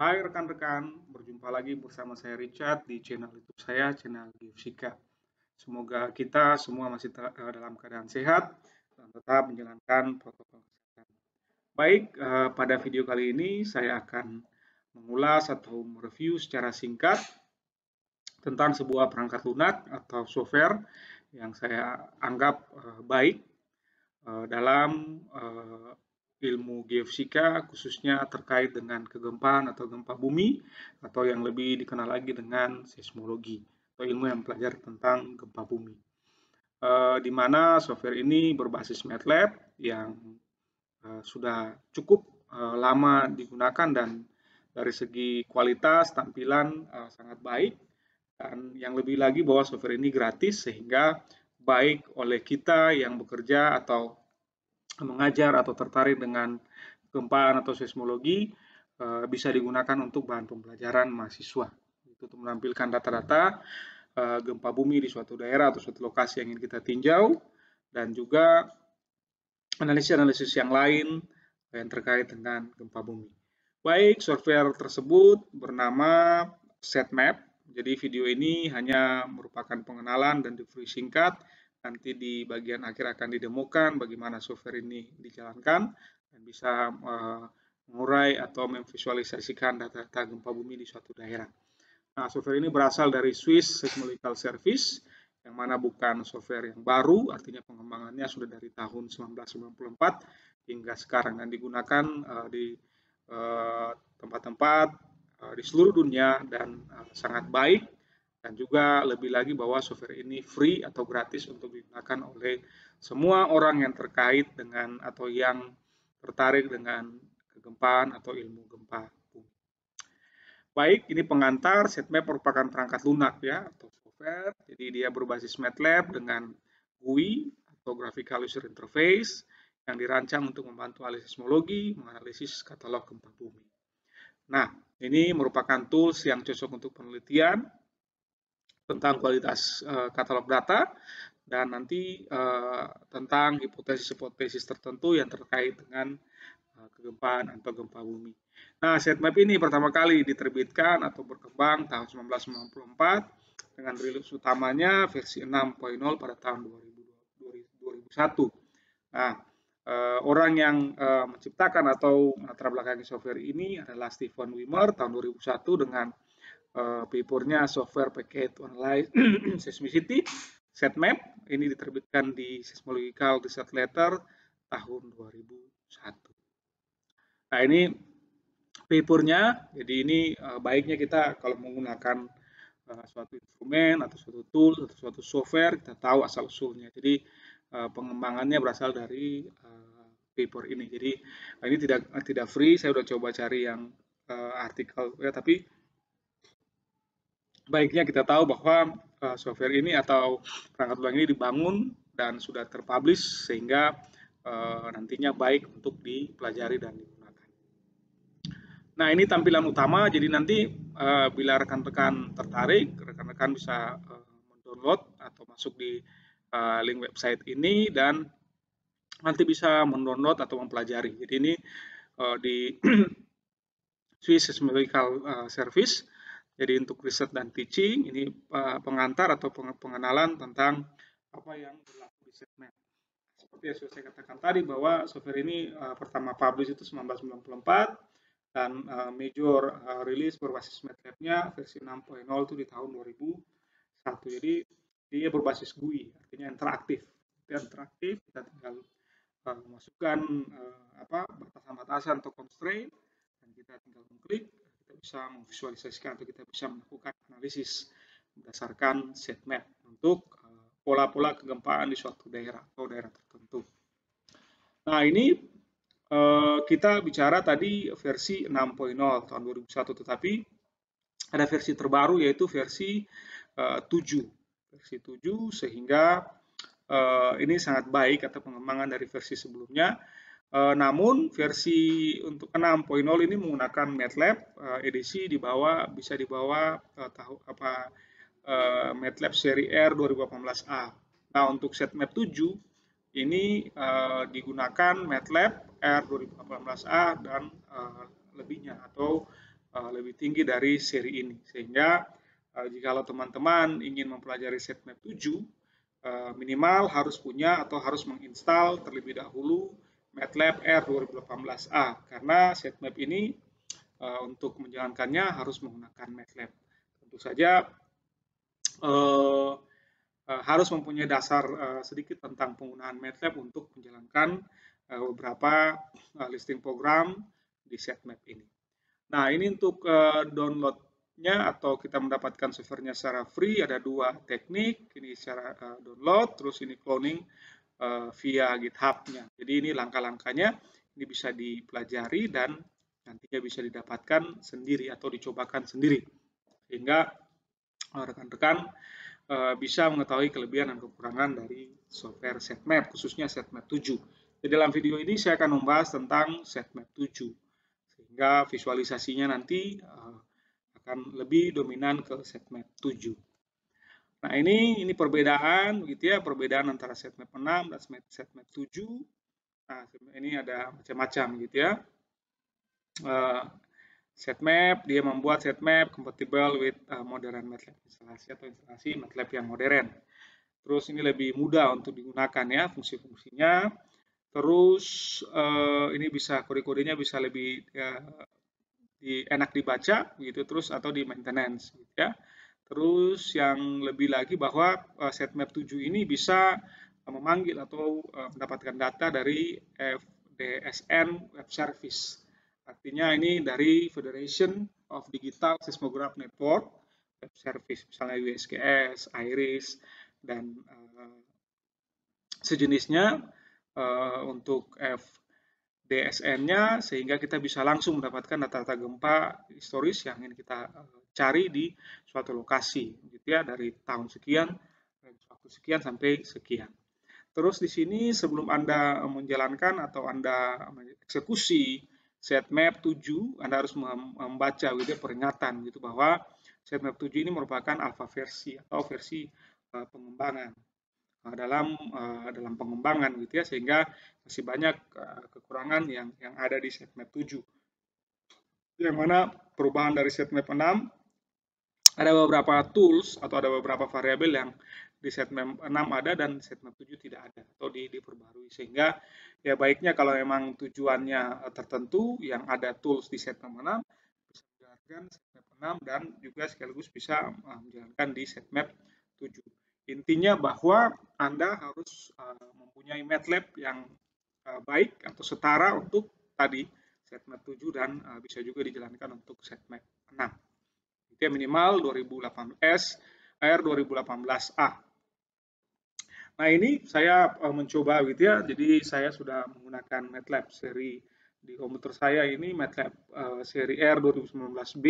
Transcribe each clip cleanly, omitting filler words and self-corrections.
Hai rekan-rekan, berjumpa lagi bersama saya Richard di channel YouTube saya, channel Geofsika. Semoga kita semua masih dalam keadaan sehat dan tetap menjalankan protokol kesehatan. Baik, pada video kali ini saya akan mengulas atau mereview secara singkat tentang sebuah perangkat lunak atau software yang saya anggap baik dalam ilmu geofisika khususnya terkait dengan kegempaan atau gempa bumi atau yang lebih dikenal lagi dengan seismologi atau ilmu yang mempelajari tentang gempa bumi. Di mana software ini berbasis MATLAB yang sudah cukup lama digunakan dan dari segi kualitas tampilan sangat baik, dan yang lebih lagi bahwa software ini gratis sehingga baik oleh kita yang bekerja atau mengajar atau tertarik dengan gempaan atau seismologi bisa digunakan untuk bahan pembelajaran mahasiswa. Itu untuk menampilkan data-data gempa bumi di suatu daerah atau suatu lokasi yang ingin kita tinjau, dan juga analisis-analisis yang lain yang terkait dengan gempa bumi. Baik, software tersebut bernama SetMap. Jadi video ini hanya merupakan pengenalan dan review singkat. Nanti di bagian akhir akan didemokan bagaimana software ini dijalankan dan bisa mengurai atau memvisualisasikan data-data gempa bumi di suatu daerah. Nah, software ini berasal dari Swiss Seismological Service, yang mana bukan software yang baru, artinya pengembangannya sudah dari tahun 1994 hingga sekarang dan digunakan di tempat-tempat di seluruh dunia dan sangat baik, dan juga lebih lagi bahwa software ini free atau gratis untuk digunakan oleh semua orang yang terkait dengan atau yang tertarik dengan kegempaan atau ilmu gempa. Baik, ini pengantar. SetMap merupakan perangkat lunak ya atau software. Jadi dia berbasis MATLAB dengan GUI atau Graphical User Interface yang dirancang untuk membantu ahli seismologi menganalisis katalog gempa bumi. Nah, ini merupakan tools yang cocok untuk penelitian tentang kualitas katalog data dan nanti tentang hipotesis-hipotesis tertentu yang terkait dengan kegempaan atau gempa bumi. Nah, SetMap ini pertama kali diterbitkan atau berkembang tahun 1994 dengan rilis utamanya versi 6.0 pada tahun 2001. Nah, orang yang menciptakan atau melatar belakangi software ini adalah Stephen Wimmer tahun 2001 dengan papernya Software Package Online Seismicity SetMap. Ini diterbitkan di Seismological Research Letter tahun 2001. Nah, ini papernya. Jadi ini baiknya kita kalau menggunakan suatu instrumen atau suatu tool atau suatu software, kita tahu asal usulnya. Jadi pengembangannya berasal dari paper ini. Jadi ini tidak free. Saya udah coba cari yang artikel ya, tapi baiknya kita tahu bahwa software ini atau perangkat lunak ini dibangun dan sudah terpublish sehingga nantinya baik untuk dipelajari dan digunakan. Nah, ini tampilan utama. Jadi nanti bila rekan-rekan tertarik, rekan-rekan bisa mendownload atau masuk di link website ini dan nanti bisa mendownload atau mempelajari. Jadi ini di Swiss Seismological Service. Jadi untuk riset dan teaching, ini pengantar atau pengenalan tentang apa yang berlaku di SetMap. Seperti yang sudah saya katakan tadi bahwa software ini pertama publish itu 1994 dan major release berbasis MATLAB-nya versi 6.0 itu di tahun 2001. Jadi dia berbasis GUI, artinya interaktif. Kita tinggal masukkan batasan-batasan atau constraint dan kita tinggal mengklik, kita bisa memvisualisasikan atau kita bisa melakukan analisis berdasarkan SetMap untuk pola-pola kegempaan di suatu daerah atau daerah tertentu. Nah, ini kita bicara tadi versi 6.0 tahun 2001, tetapi ada versi terbaru yaitu versi 7. Versi 7 sehingga ini sangat baik atau pengembangan dari versi sebelumnya. Namun versi untuk 6.0 ini menggunakan MATLAB edisi bisa dibawa MATLAB seri R 2018A. Nah, untuk SetMap 7 ini digunakan MATLAB R 2018A dan lebihnya atau lebih tinggi dari seri ini. Sehingga jikalau teman-teman ingin mempelajari sitemap 7, minimal harus punya atau harus menginstal terlebih dahulu MATLAB R 2018A, karena sitemap ini untuk menjalankannya harus menggunakan MATLAB. Tentu saja harus mempunyai dasar sedikit tentang penggunaan MATLAB untuk menjalankan beberapa listing program di sitemap ini. Nah, ini untuk downloadnya atau kita mendapatkan softwarenya secara free, ada 2 teknik. Ini secara download, terus ini cloning via GitHub-nya. Jadi ini langkah-langkahnya, ini bisa dipelajari dan nantinya bisa didapatkan sendiri atau dicobakan sendiri. Sehingga rekan-rekan bisa mengetahui kelebihan dan kekurangan dari software sitemap, khususnya sitemap 7. Jadi dalam video ini saya akan membahas tentang sitemap 7. Sehingga visualisasinya nanti akan lebih dominan ke sitemap 7. Nah, ini perbedaan gitu ya, perbedaan antara sitemap 6 dan sitemap 7. Nah, ini ada macam-macam gitu ya. Sitemap, dia membuat sitemap compatible with modern MATLAB, instalasi atau instalasi MATLAB yang modern. Terus ini lebih mudah untuk digunakan ya, fungsi-fungsinya. Terus ini bisa kode-kodenya bisa lebih enak dibaca gitu, terus atau di maintenance gitu ya. Terus yang lebih lagi bahwa sitemap 7 ini bisa memanggil atau mendapatkan data dari FDSN Web Service. Artinya ini dari Federation of Digital Seismograph Network Web Service, misalnya USGS, IRIS, dan sejenisnya untuk FDSN-nya, sehingga kita bisa langsung mendapatkan data-data gempa historis yang ingin kita cari di suatu lokasi, gitu ya, dari tahun sekian, waktu sekian sampai sekian. Terus di sini sebelum Anda menjalankan atau Anda eksekusi sitemap 7, Anda harus membaca gitu peringatan gitu bahwa sitemap 7 ini merupakan alpha versi atau versi pengembangan. Dalam pengembangan gitu ya, sehingga masih banyak kekurangan yang ada di sitemap 7. Yang mana perubahan dari sitemap 6 ada beberapa tools atau ada beberapa variabel yang di sitemap 6 ada dan sitemap 7 tidak ada atau diperbarui, sehingga ya baiknya kalau memang tujuannya tertentu yang ada tools di sitemap 6 bisa menjalankan sitemap 6 dan juga sekaligus bisa menjalankan di sitemap 7. Intinya bahwa Anda harus mempunyai MATLAB yang baik atau setara untuk tadi sitemap 7 dan bisa juga dijalankan untuk sitemap 6. Itu minimal 2018 R2018A. Nah, ini saya mencoba gitu ya. Jadi saya sudah menggunakan MATLAB seri di komputer saya ini, MATLAB seri R2019B.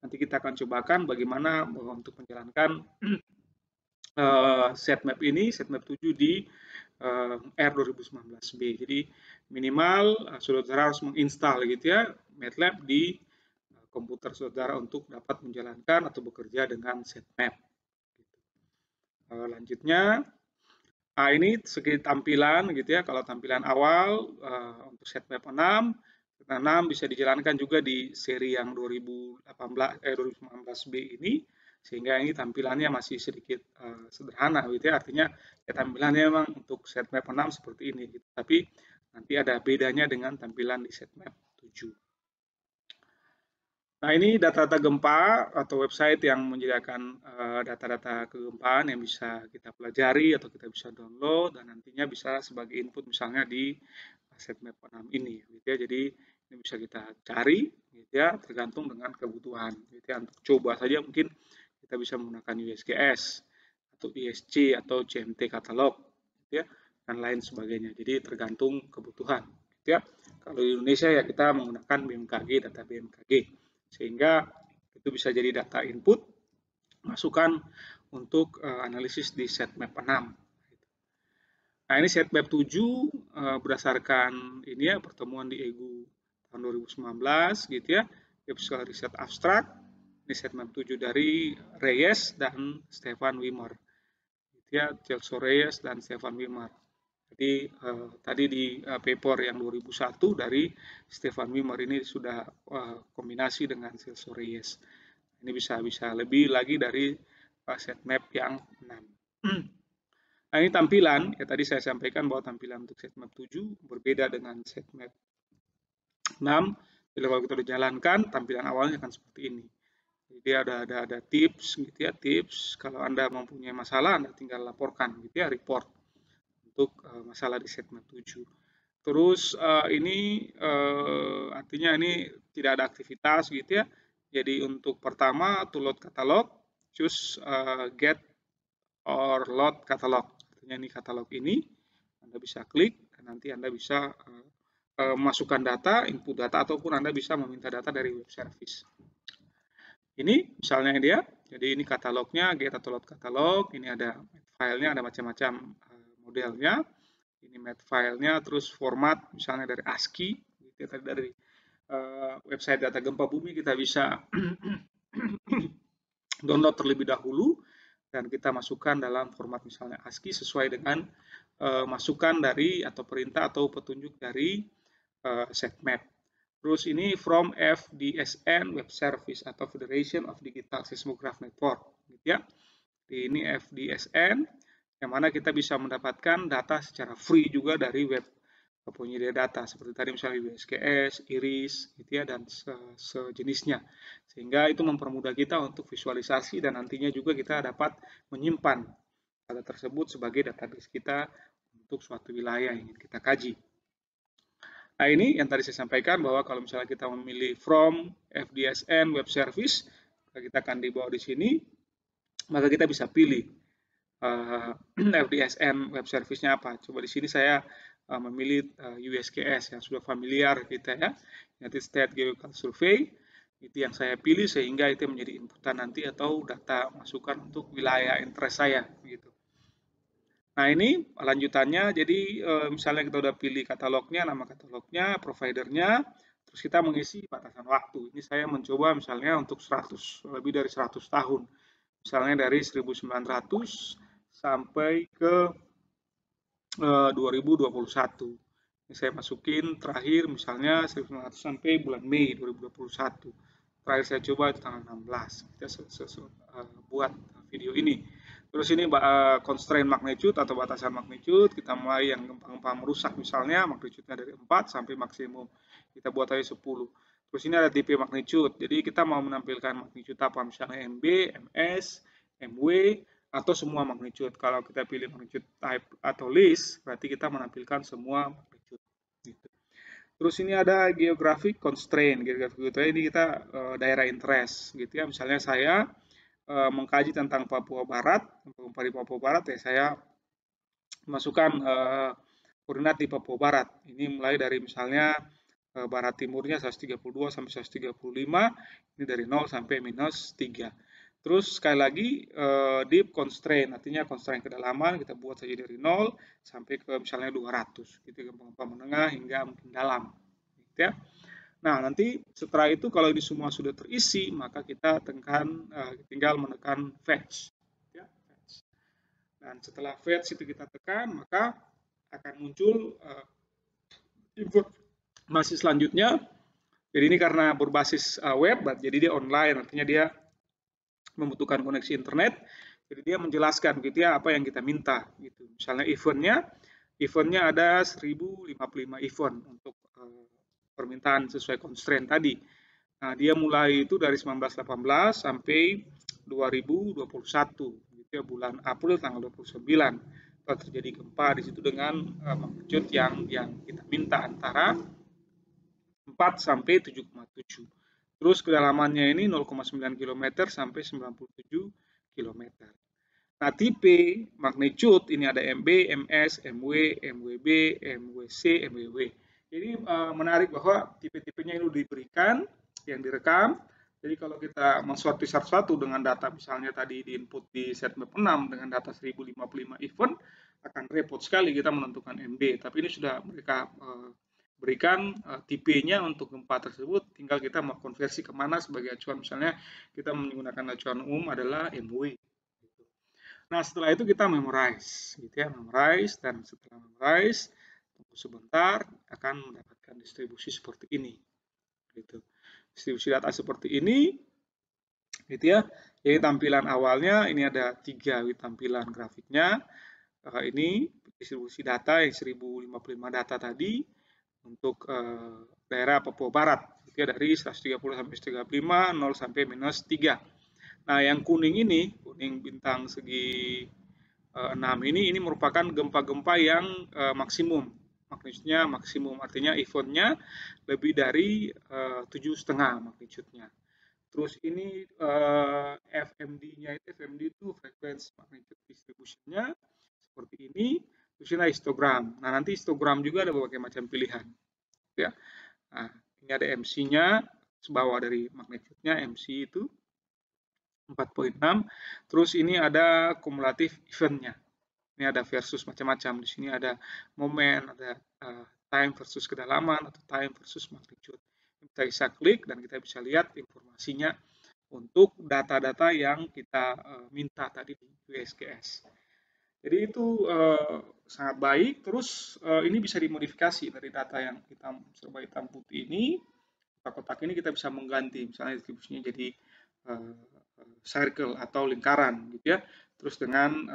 Nanti kita akan cobakan bagaimana untuk menjalankan sitemap 7 di R2019B. Jadi minimal saudara harus menginstal gitu ya MATLAB di komputer saudara untuk dapat menjalankan atau bekerja dengan sitemap. Lanjutnya, ini segi tampilan gitu ya. Kalau tampilan awal untuk sitemap 6 bisa dijalankan juga di seri yang 2019B ini, sehingga ini tampilannya masih sedikit sederhana gitu ya. Artinya ya tampilannya memang untuk sitemap 6 seperti ini gitu. Tapi nanti ada bedanya dengan tampilan di sitemap 7. Nah, ini data-data gempa atau website yang menyediakan data-data kegempaan yang bisa kita pelajari atau kita bisa download dan nantinya bisa sebagai input misalnya di sitemap 6 ini gitu ya. Jadi ini bisa kita cari gitu ya, tergantung dengan kebutuhan gitu ya. Untuk coba saja mungkin kita bisa menggunakan USGS atau ISC atau CMT katalog gitu ya, dan lain sebagainya. Jadi tergantung kebutuhan gitu ya. Kalau di Indonesia ya kita menggunakan BMKG, data BMKG, sehingga itu bisa jadi data input masukan untuk analisis di sitemap 6. Nah, ini sitemap 7 berdasarkan ini ya pertemuan di EGU tahun 2019 gitu ya, Epsilon Riset Abstract. Ini sitemap 7 dari Reyes dan Stefan Wimmer gitu ya, Celso Reyes dan Stefan Wimmer. Jadi tadi di paper yang 2001 dari Stefan Wimmer ini sudah kombinasi dengan Celso Reyes. Ini bisa lebih lagi dari set map yang 6. Nah, ini tampilan, ya tadi saya sampaikan bahwa tampilan untuk set map 7 berbeda dengan set map 6. Jadi kalau kita dijalankan, tampilan awalnya akan seperti ini. Jadi ada tips gitu ya, tips. Kalau Anda mempunyai masalah, Anda tinggal laporkan gitu ya, report untuk masalah di set map 7. Terus ini artinya ini tidak ada aktivitas gitu ya. Jadi untuk pertama to load katalog, choose get or load katalog. Artinya ini katalog ini Anda bisa klik dan nanti Anda bisa masukkan data, input data ataupun Anda bisa meminta data dari web service. Ini misalnya dia, jadi ini katalognya, get atau load katalog, ini ada filenya, ada macam-macam modelnya. Ini mat filenya, terus format misalnya dari ASCII, gitu, dari website data gempa bumi kita bisa download terlebih dahulu dan kita masukkan dalam format misalnya ASCII sesuai dengan masukan dari atau perintah atau petunjuk dari setmap. Terus ini from FDSN Web Service atau Federation of Digital Seismograph Network, gitu ya. Ini FDSN yang mana kita bisa mendapatkan data secara free juga dari web penyedia data seperti tadi misalnya USGS, IRIS, gitu ya, dan sejenisnya. Sehingga itu mempermudah kita untuk visualisasi dan nantinya juga kita dapat menyimpan data tersebut sebagai database kita untuk suatu wilayah yang ingin kita kaji. Nah, ini yang tadi saya sampaikan bahwa kalau misalnya kita memilih from FDSN Web Service, kita akan dibawa di sini, maka kita bisa pilih FDSN Web Service-nya apa. Coba di sini saya memilih USGS yang sudah familiar kita ya, United States Geological Survey, itu yang saya pilih sehingga itu menjadi inputan nanti atau data masukan untuk wilayah interest saya gitu. Nah, ini lanjutannya, jadi misalnya kita udah pilih katalognya, nama katalognya, providernya, terus kita mengisi batasan waktu. Ini saya mencoba misalnya untuk 100, lebih dari 100 tahun. Misalnya dari 1900 sampai ke 2021. Ini saya masukin terakhir misalnya 1900 sampai bulan Mei 2021. Terakhir saya coba itu tanggal 16. Kita buat video ini. Terus ini constraint magnitude atau batasan magnitude, kita mulai yang gempa-gempa merusak misalnya magnitude-nya dari 4 sampai maksimum. Kita buat aja 10. Terus ini ada tipe magnitude. Jadi kita mau menampilkan magnitude apa misalnya MB, MS, MW, atau semua magnitude. Kalau kita pilih magnitude type atau list, berarti kita menampilkan semua magnitude. Gitu. Terus ini ada geographic constraint. Geographic constraint ini kita daerah interest, gitu ya. Misalnya saya mengkaji tentang Papua Barat, gempa di Papua Barat ya saya masukkan koordinat di Papua Barat. Ini mulai dari misalnya barat timurnya 132 sampai 135, ini dari 0 sampai minus 3. Terus sekali lagi deep constraint, artinya constraint kedalaman kita buat saja dari 0 sampai ke misalnya 200, gitu gempa-gempa menengah hingga mungkin dalam, gitu ya. Nah, nanti setelah itu kalau ini semua sudah terisi, maka kita tinggal menekan fetch. Ya, fetch. Dan setelah fetch itu kita tekan, maka akan muncul informasi selanjutnya. Jadi ini karena berbasis web, jadi dia online, artinya dia membutuhkan koneksi internet. Jadi dia menjelaskan gitu ya apa yang kita minta gitu. Misalnya eventnya ada 1055 event untuk permintaan sesuai constraint tadi. Nah, dia mulai itu dari 1918 sampai 2021, gitu ya, bulan April tanggal 29. Telah terjadi gempa di situ dengan magnitude yang kita minta antara 4 sampai 7,7. Terus kedalamannya ini 0,9 km sampai 97 km. Nah, tipe magnitude ini ada MB, MS, MW, MWB, MWC, MWW. Jadi menarik bahwa tipe-tipenya ini diberikan, yang direkam. Jadi kalau kita mensortir satu-satu dengan data misalnya tadi di input di setmap 6 dengan data 1055 event, akan repot sekali kita menentukan MB. Tapi ini sudah mereka berikan tipenya untuk gempa tersebut, tinggal kita mau konversi kemana sebagai acuan. Misalnya kita menggunakan acuan umum adalah MW. Nah, setelah itu kita memorize, gitu ya, memorize, dan setelah memorize, tunggu sebentar akan mendapatkan distribusi seperti ini, gitu. Distribusi data seperti ini, gitu ya. Jadi tampilan awalnya ini ada 3 tampilan grafiknya. Ini distribusi data yang 1055 data tadi untuk daerah Papua Barat, gitu ya, dari 130 sampai 135, 0 sampai -3. Nah, yang kuning ini, kuning bintang segi 6 ini merupakan gempa-gempa yang maksimum, magnitudenya maksimum, artinya eventnya lebih dari 7,5 magnitudenya. Terus ini FMD-nya itu, FMD itu frequency magnitude distribution-nya seperti ini. Terus ini histogram. Nah, nanti histogram juga ada berbagai macam pilihan, ya. Nah, ini ada MC-nya, bawah dari magnitude-nya MC itu 4,6. Terus ini ada kumulatif event-nya. Ini ada versus macam-macam. Di sini ada momen, ada time versus kedalaman, atau time versus magnitude. Kita bisa klik dan kita bisa lihat informasinya untuk data-data yang kita minta tadi di USGS. Jadi itu sangat baik. Terus ini bisa dimodifikasi dari data yang hitam serba hitam putih ini. Kotak-kotak ini kita bisa mengganti, misalnya distribusinya jadi circle atau lingkaran, gitu ya. Terus dengan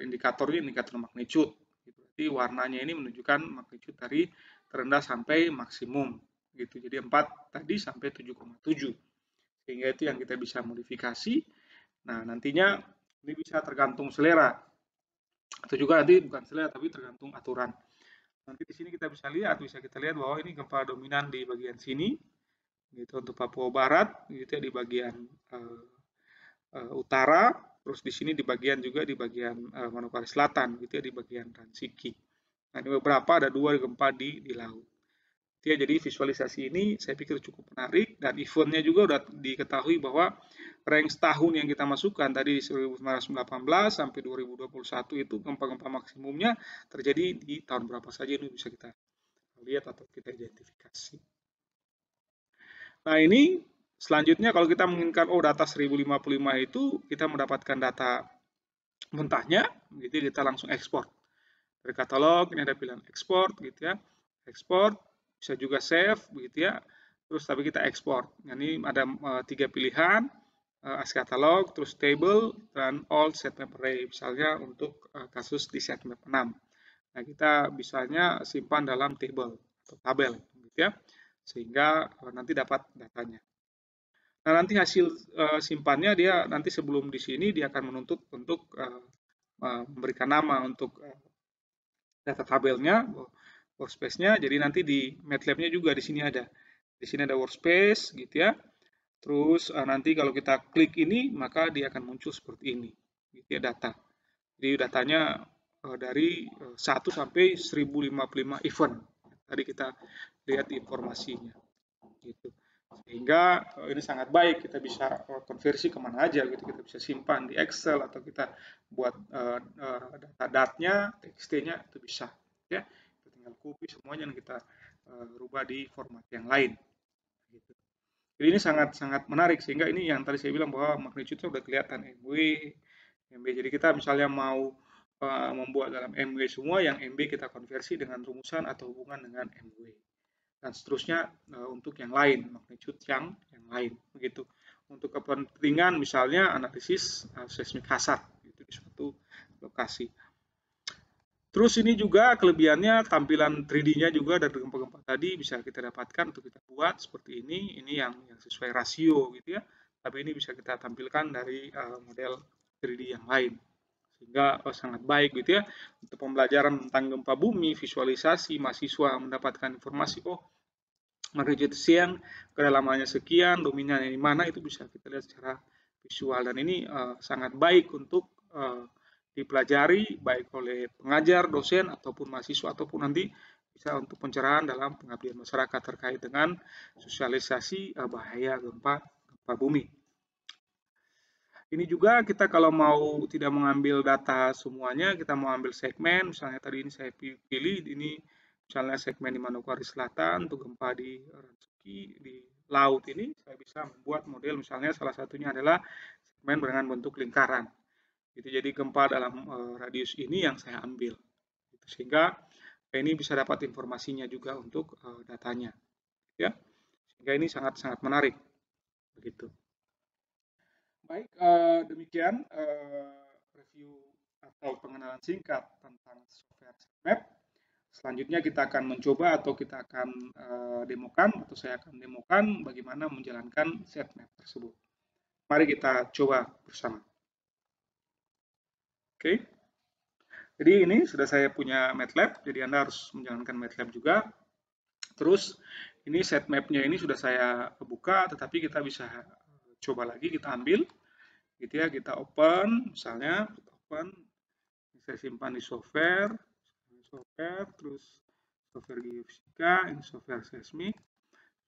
indikatornya indikator magnitude. Berarti warnanya ini menunjukkan magnitude dari terendah sampai maksimum, gitu. Jadi 4 tadi sampai 7,7. Sehingga itu yang kita bisa modifikasi. Nah, nantinya ini bisa tergantung selera. Atau juga nanti bukan selera, tapi tergantung aturan. Nanti di sini kita bisa lihat bahwa ini gempa dominan di bagian sini, gitu, untuk Papua Barat, gitu ya, di bagian utara, terus di sini di bagian juga di bagian Manokwari Selatan, gitu ya, di bagian Ransiki. Nah, ini beberapa ada 2 gempa di laut. Ya, jadi visualisasi ini saya pikir cukup menarik, dan eventnya juga sudah diketahui bahwa range tahun yang kita masukkan tadi 1918 sampai 2021 itu gempa-gempa maksimumnya terjadi di tahun berapa saja, ini bisa kita lihat atau kita identifikasi. Nah, ini selanjutnya kalau kita menginginkan data 1055 itu kita mendapatkan data mentahnya, gitu, kita langsung ekspor dari katalog. Ini ada pilihan ekspor, gitu ya, ekspor, bisa juga save, begitu ya. Terus tapi kita ekspor. Nah, ini ada 3 pilihan, as katalog, terus table, dan all sitemap array. Misalnya untuk kasus di sitemap 6. Nah, kita bisanya simpan dalam table atau tabel, gitu ya, sehingga nanti dapat datanya. Nah, nanti hasil simpannya dia nanti sebelum di sini dia akan menuntut untuk memberikan nama untuk data tabelnya, workspace-nya. Jadi nanti di MATLAB-nya juga di sini ada. Di sini ada workspace, gitu ya. Terus nanti kalau kita klik ini, maka dia akan muncul seperti ini, gitu ya, data. Jadi datanya dari 1 sampai 1055 event. Tadi kita lihat informasinya, gitu. Sehingga ini sangat baik, kita bisa konversi kemana aja, gitu. Kita bisa simpan di Excel atau kita buat data-datanya, TXT-nya itu bisa, ya. Kita tinggal copy semuanya dan kita rubah di format yang lain, gitu. Jadi ini sangat-sangat menarik, sehingga ini yang tadi saya bilang bahwa magnitude-nya udah kelihatan MW, MB. Jadi kita misalnya mau membuat dalam MW semua, yang MB kita konversi dengan rumusan atau hubungan dengan MW. Dan seterusnya untuk yang lain, magnitude yang lain, begitu. Untuk kepentingan misalnya analisis seismik hazard, gitu, di suatu lokasi. Terus ini juga kelebihannya tampilan 3D-nya juga dari gempa-gempa tadi bisa kita dapatkan untuk kita buat seperti ini. Ini yang sesuai rasio, gitu ya. Tapi ini bisa kita tampilkan dari model 3D yang lain. Sehingga sangat baik, gitu ya, untuk pembelajaran tentang gempa bumi, visualisasi, mahasiswa mendapatkan informasi, magnitudo sekian, kedalamannya sekian, dominannya di mana, itu bisa kita lihat secara visual. Dan ini sangat baik untuk dipelajari baik oleh pengajar, dosen, ataupun mahasiswa, ataupun nanti bisa untuk pencerahan dalam pengabdian masyarakat terkait dengan sosialisasi bahaya gempa bumi. Ini juga kita kalau mau tidak mengambil data semuanya, kita mau ambil segmen, misalnya tadi ini saya pilih, ini misalnya segmen di Manokwari Selatan, untuk gempa di Ransiki, di laut ini, saya bisa membuat model, misalnya salah satunya adalah segmen dengan bentuk lingkaran. Gitu. Jadi gempa dalam radius ini yang saya ambil. Gitu. Sehingga ini bisa dapat informasinya juga untuk datanya. Ya. Sehingga ini sangat-sangat menarik. Begitu. Baik, demikian review atau pengenalan singkat tentang software SafeMap. Selanjutnya kita akan mencoba atau kita akan demokan atau saya akan demokan bagaimana menjalankan SafeMap tersebut. Mari kita coba bersama. Oke. Jadi ini sudah saya punya MATLAB, jadi Anda harus menjalankan MATLAB juga. Terus ini set map-nya ini sudah saya buka, tetapi kita bisa coba lagi, kita ambil, gitu ya, kita open, misalnya, kita open, saya simpan di software, terus software geofisika, ini software seismik,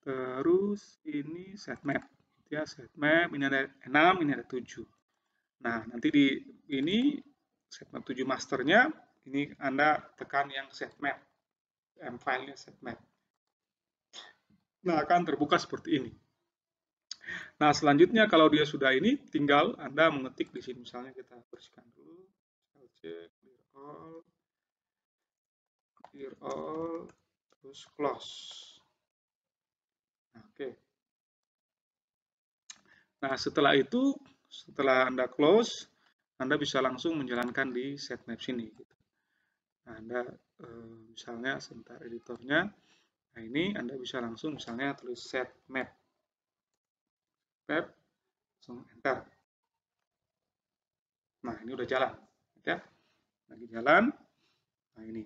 terus ini set map, gitu ya, set map, ini ada 6, ini ada 7. Nah, nanti di ini setmap 7 masternya, ini Anda tekan yang setmap, file-nya setmap. Nah, akan terbuka seperti ini. Nah, selanjutnya kalau dia sudah ini, tinggal Anda mengetik di sini. Misalnya kita bersihkan dulu, clear all, terus close. Nah, oke. Nah, setelah itu, setelah Anda close, Anda bisa langsung menjalankan di setmap sini. Nah, Anda misalnya sebentar editornya, nah ini Anda bisa langsung misalnya tulis set map, langsung enter. Nah, ini udah jalan, ya, lagi jalan. Nah, ini.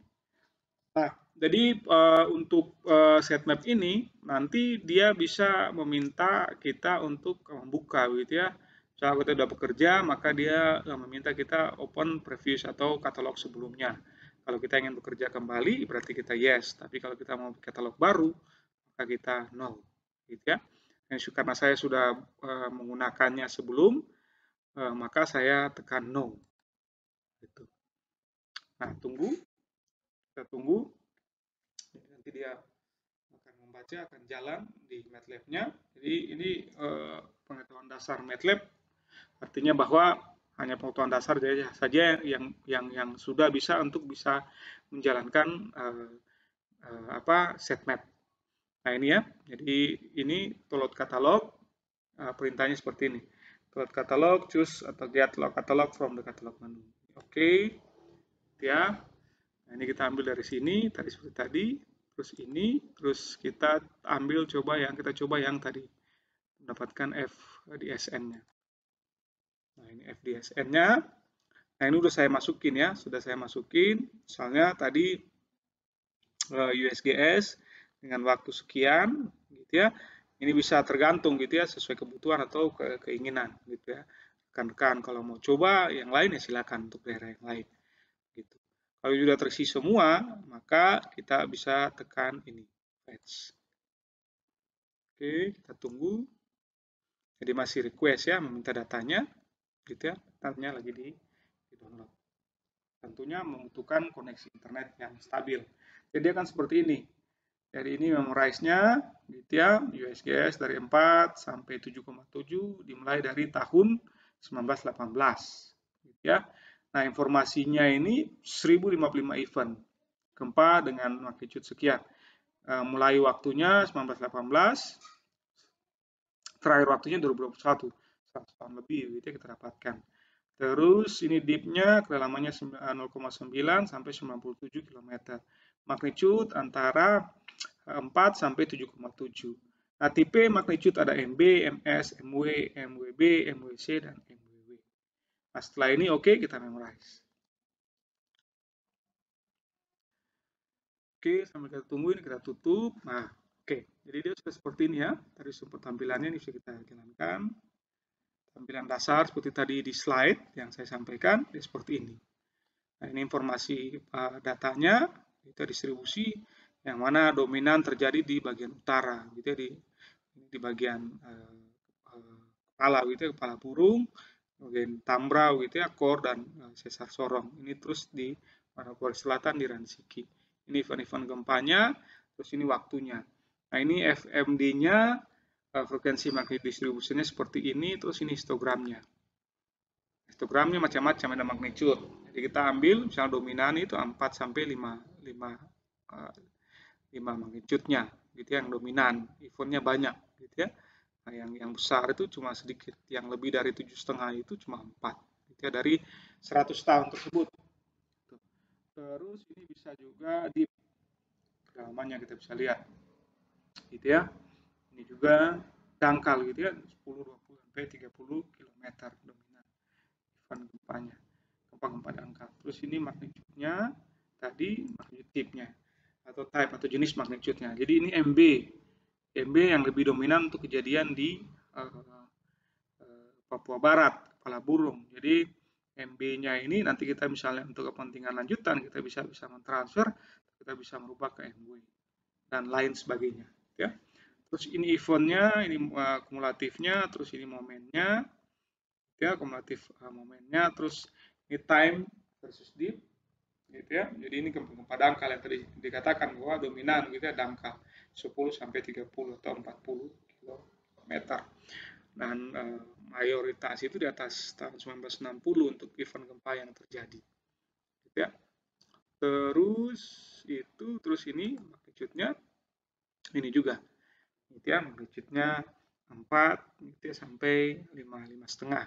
Nah, jadi untuk set map ini nanti dia bisa meminta kita untuk membuka, gitu ya. Misalnya kita sudah bekerja, maka dia meminta kita open previous atau katalog sebelumnya. Kalau kita ingin bekerja kembali, berarti kita yes. Tapi kalau kita mau katalog baru, maka kita no, gitu ya. Karena saya sudah menggunakannya sebelum, maka saya tekan no. Gitu. Nah, kita tunggu. Nanti dia akan membaca, akan jalan di MATLAB-nya. Jadi ini pengetahuan dasar MATLAB, artinya bahwa hanya pengetahuan dasar saja yang sudah bisa untuk bisa menjalankan set map. Nah, ini ya. Jadi ini to load katalog, perintahnya seperti ini. To load katalog, choose atau get log katalog from the catalog menu. Oke. Ya. Nah, ini kita ambil dari sini, tadi seperti tadi. Terus ini, terus kita ambil kita coba yang tadi mendapatkan FDSN-nya. Nah, ini FDSN-nya. Nah, ini sudah saya masukin ya, misalnya tadi USGS dengan waktu sekian, gitu ya. Ini bisa tergantung gitu ya, sesuai kebutuhan atau keinginan, gitu ya. Rekan-rekan kalau mau coba yang lain ya silakan untuk daerah yang lain, gitu. Kalau sudah terisi semua, maka kita bisa tekan ini, fetch. Oke, kita tunggu. Jadi masih request ya, meminta datanya, gitu ya. Datanya lagi di download. Tentunya membutuhkan koneksi internet yang stabil. Jadi akan seperti ini. Jadi ini memorize-nya, gitu ya, USGS dari 4 sampai 7,7 dimulai dari tahun 1918, gitu ya. Nah, informasinya ini 1055 event gempa dengan magnitude sekian. Mulai waktunya 1918, terakhir waktunya 2021, 100 tahun lebih, gitu ya, kita dapatkan. Terus ini deep-nya kedalamannya 0,9 sampai 97 km. Magnitude antara 4 sampai 7,7. Nah, tipe magnitude ada MB, MS, MW, MWB, MWC, dan MWW. Nah, setelah ini oke, kita memorize. Oke, sambil kita tunggu ini kita tutup. Nah, oke. Jadi dia sudah seperti ini ya. Tadi sempat tampilannya ini bisa kita jalankan. Tampilan dasar seperti tadi di slide yang saya sampaikan, seperti ini. Nah, ini informasi datanya, itu distribusi yang mana dominan terjadi di bagian utara, gitu ya, di bagian kepala, gitu ya, kepala burung, bagian tambrau, gitu ya, core dan sesar sorong. Ini terus di Manokwari Selatan di Ransiki. Ini event-event gempanya, terus ini waktunya. Nah, ini FMD-nya, frekuensi magnitudo distribusinya seperti ini, terus ini histogramnya. histogramnya macam-macam, ada magnitude. Jadi kita ambil misalnya dominan itu 4 sampai 5 magnitude-nya gitu ya, yang dominan, eventnya banyak gitu ya. Nah, yang besar itu cuma sedikit, yang lebih dari 7,5 itu cuma 4 gitu ya, dari 100 tahun tersebut. Terus ini bisa juga di kedalamannya kita bisa lihat gitu ya. Ini juga dangkal gitu ya, 10, 20 sampai 30 km dominan event gempanya, gempa-gempa dangkal. Terus ini magnitude-nya, tadi magnitude type-nya atau type atau jenis magnitude-nya. Jadi ini MB yang lebih dominan untuk kejadian di Papua Barat, kepala burung. Jadi MB-nya ini nanti kita misalnya untuk kepentingan lanjutan kita bisa mentransfer, kita bisa merubah ke MW dan lain sebagainya. Ya. Terus ini eventnya, ini kumulatifnya, terus ini momennya, ya kumulatif momennya, terus ini time versus deep, gitu ya. Jadi ini gempa dangkal yang tadi dikatakan bahwa dominan gitu ya, dangkal 10 sampai 30 atau 40 km. Dan mayoritas itu di atas tahun 1960 untuk event gempa yang terjadi. Gitu ya. Terus ini magnitude-nya ini juga. Gitu ya, magnitude-nya 4 gitu ya, sampai 5,5,5.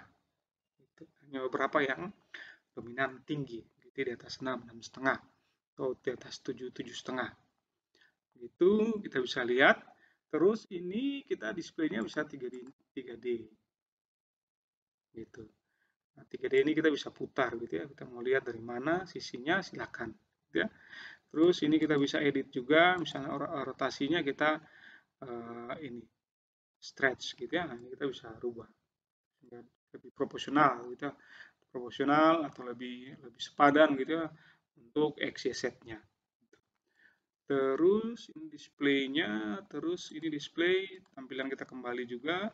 Gitu. Hanya beberapa yang dominan tinggi, gitu di atas 6,5 atau di atas 7,5. Itu kita bisa lihat. Terus ini kita displaynya bisa 3D. Gitu. Nah, 3D ini kita bisa putar gitu ya. Kita mau lihat dari mana sisinya, silakan. Gitu ya. Terus ini kita bisa edit juga, misalnya rotasinya kita ini stretch gitu ya. Nah, ini kita bisa rubah lebih proporsional gitu ya. Proporsional atau lebih sepadan gitu ya untuk XYZ-nya. Terus ini displaynya, terus ini display tampilan kita kembali juga.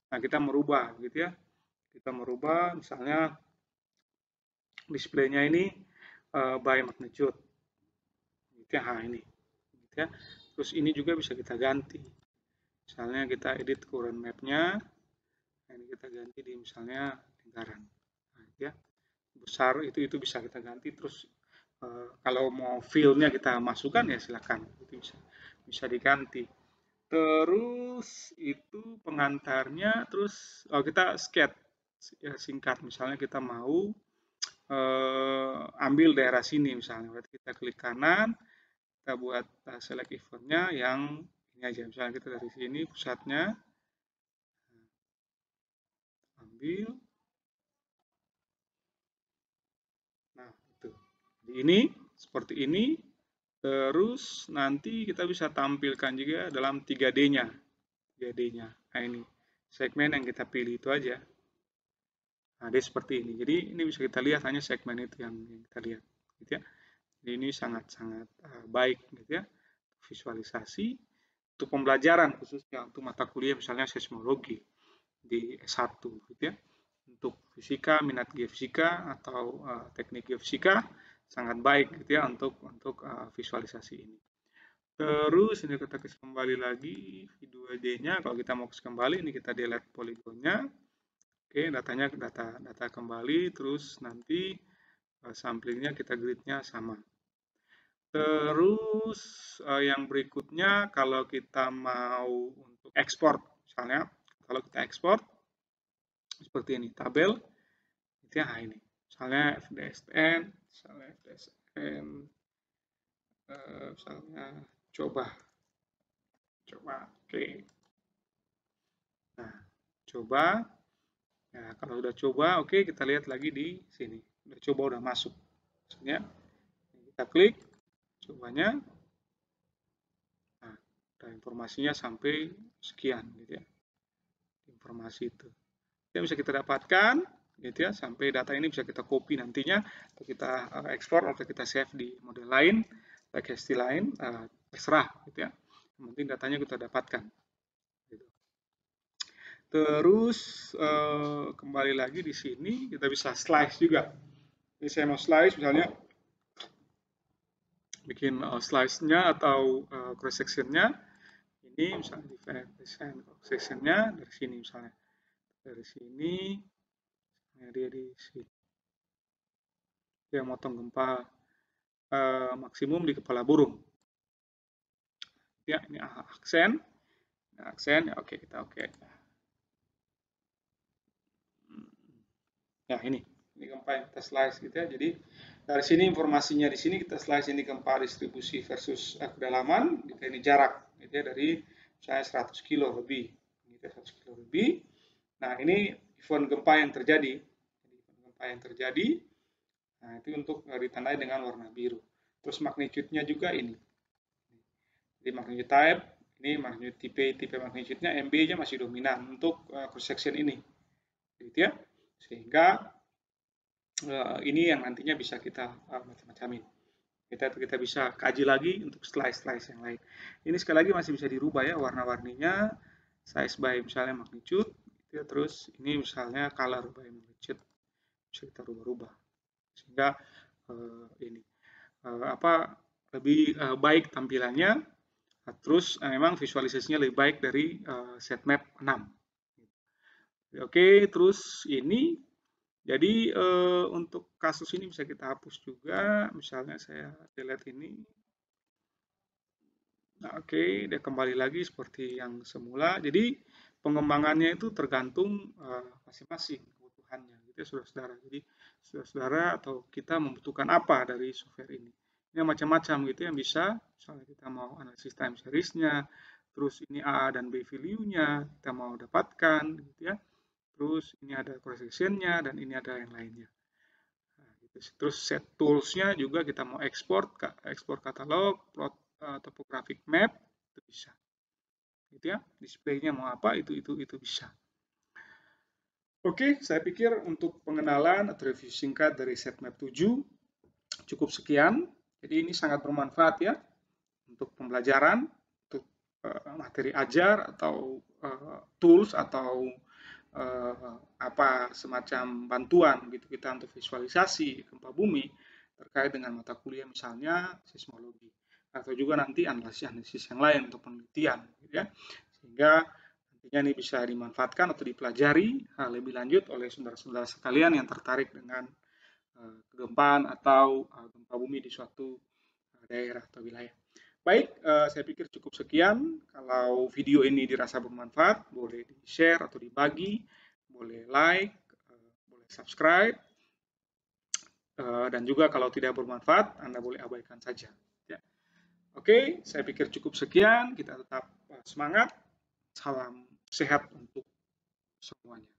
Nah, kita merubah gitu ya. Kita merubah misalnya displaynya ini by magnitude. Gitu ya, nah ini. Gitu ya. Terus ini juga bisa kita ganti. Misalnya kita edit current map-nya. Nah, ini kita ganti di misalnya lingkaran. Nah, ya. Besar itu bisa kita ganti. Terus kalau mau fill-nya kita masukkan ya silakan. Itu bisa diganti. Terus itu pengantarnya, terus kita sketch ya, singkat. Misalnya kita mau ambil daerah sini misalnya, berarti kita klik kanan, kita buat select eventnya yang ini aja. Misalnya kita dari sini pusatnya, ambil. Nah itu. Jadi ini seperti ini. Terus nanti kita bisa tampilkan juga dalam 3D-nya. 3D-nya. Nah ini segmen yang kita pilih itu aja. Nah, dia seperti ini. Jadi ini bisa kita lihat hanya segmen itu yang kita lihat, gitu ya. Jadi ini sangat-sangat baik, gitu ya. Visualisasi untuk pembelajaran khususnya untuk mata kuliah misalnya seismologi di S1, gitu ya. Untuk fisika, minat geofisika atau teknik geofisika sangat baik, gitu ya, untuk visualisasi ini. Terus ini kita kasih kembali lagi video D-nya. Kalau kita mau kasih kembali, ini kita delete poligonnya. Oke, datanya data kembali, terus nanti samplingnya kita gridnya sama. Terus yang berikutnya kalau kita mau untuk ekspor, misalnya kalau kita ekspor seperti ini, tabel, itu ya ini, misalnya FDSN, misalnya coba, oke. Nah, coba. Nah, kalau udah coba, oke, kita lihat lagi di sini. Udah coba, udah masuk. Maksudnya, kita klik, cobanya. Nah, ada informasinya sampai sekian, gitu ya. Informasi itu. Yang bisa kita dapatkan, gitu ya, sampai data ini bisa kita copy nantinya, atau kita ekspor, atau kita save di model lain, txt lain, terserah, gitu ya. Yang penting datanya kita dapatkan. Terus kembali lagi di sini kita bisa slice juga. Ini saya mau slice misalnya bikin slice-nya atau cross section-nya. Ini misalnya design cross section-nya dari sini misalnya. Dari sini Nah, dia di sini. Dia motong gempa maksimum di kepala burung. Ya, ini aksen. Aksen, ya, oke, kita oke. Nah, ini gempa yang kita slice gitu ya. Jadi dari sini informasinya di sini kita slice ini gempa distribusi versus kedalaman, gitu, ini jarak gitu ya, dari misalnya 100 kilo lebih, gitu, 100 kilo lebih. Nah, ini event gempa yang terjadi. Event gempa yang terjadi. Nah, itu untuk ditandai dengan warna biru. Terus magnitude-nya juga ini. Jadi magnitude type, ini magnitude tipe magnitude-nya MB-nya masih dominan untuk cross section ini. Gitu ya. Sehingga ini yang nantinya bisa kita macam-macamin. Kita bisa kaji lagi untuk slice yang lain. Ini sekali lagi masih bisa dirubah ya warna-warninya, size by misalnya magnitude, gitu ya. Terus ini misalnya color by magnitude bisa kita rubah-rubah sehingga ini lebih baik tampilannya. Terus memang visualisasinya lebih baik dari setmap 6. Oke, terus ini jadi untuk kasus ini bisa kita hapus juga, misalnya saya delete ini. Nah, oke, dia kembali lagi seperti yang semula. Jadi pengembangannya itu tergantung masing-masing kebutuhannya, gitu ya, saudara-saudara. Jadi saudara-saudara atau kita membutuhkan apa dari software ini. Ini macam-macam gitu yang bisa, misalnya kita mau analisis time series-nya, terus ini A dan B value-nya kita mau dapatkan, gitu ya. Terus ini ada cross section-nya dan ini ada yang lainnya. Nah, gitu. Terus set tools-nya juga kita mau ekspor katalog, plot topographic map itu bisa. Gitu ya. Display-nya mau apa itu bisa. Oke, saya pikir untuk pengenalan atau review singkat dari setmap 7 cukup sekian. Jadi ini sangat bermanfaat ya untuk pembelajaran, untuk materi ajar atau tools atau apa semacam bantuan gitu kita untuk visualisasi gempa bumi terkait dengan mata kuliah misalnya seismologi atau juga nanti analisis yang lain untuk penelitian gitu ya. Sehingga nantinya ini bisa dimanfaatkan atau dipelajari lebih lanjut oleh saudara-saudara sekalian yang tertarik dengan kegempaan atau gempa bumi di suatu daerah atau wilayah. Baik, saya pikir cukup sekian. Kalau video ini dirasa bermanfaat, boleh di-share atau dibagi, boleh like, boleh subscribe, dan juga kalau tidak bermanfaat, Anda boleh abaikan saja. Ya. Oke, saya pikir cukup sekian. Kita tetap semangat. Salam sehat untuk semuanya.